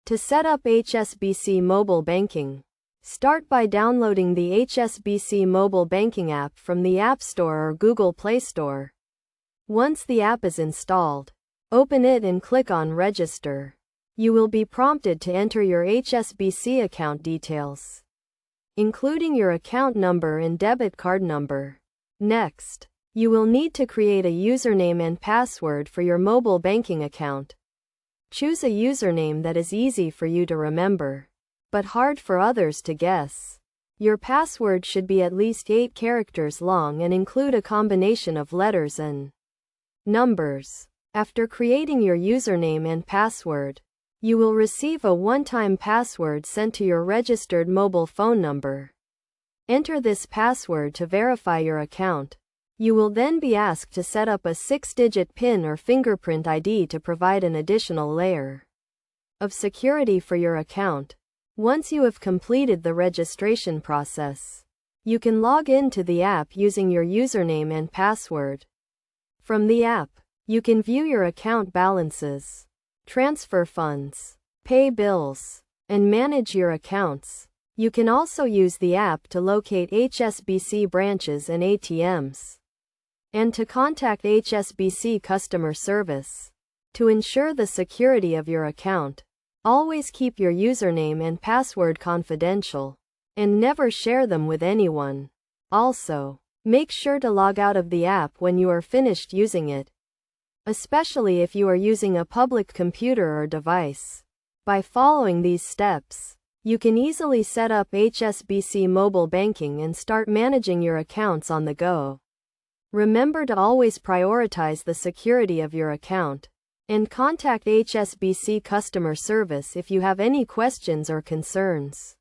To set up Hsbc mobile banking, start by downloading the Hsbc mobile banking app from the App Store or Google Play Store. Once the app is installed, open it and click on Register. You will be prompted to enter your Hsbc account details, including your account number and debit card number. Next, you will need to create a username and password for your mobile banking account. Choose a username that is easy for you to remember, but hard for others to guess. Your password should be at least 8 characters long and include a combination of letters and numbers. After creating your username and password, you will receive a one-time password sent to your registered mobile phone number. Enter this password to verify your account. You will then be asked to set up a 6-digit PIN or fingerprint ID to provide an additional layer of security for your account. Once you have completed the registration process, you can log into the app using your username and password. From the app, you can view your account balances, transfer funds, pay bills, and manage your accounts. You can also use the app to locate Hsbc branches and ATMs, and to contact Hsbc customer service. To ensure the security of your account, always keep your username and password confidential, and never share them with anyone. Also, make sure to log out of the app when you are finished using it, especially if you are using a public computer or device. By following these steps, you can easily set up Hsbc mobile banking and start managing your accounts on the go. Remember to always prioritize the security of your account, and contact Hsbc customer service if you have any questions or concerns.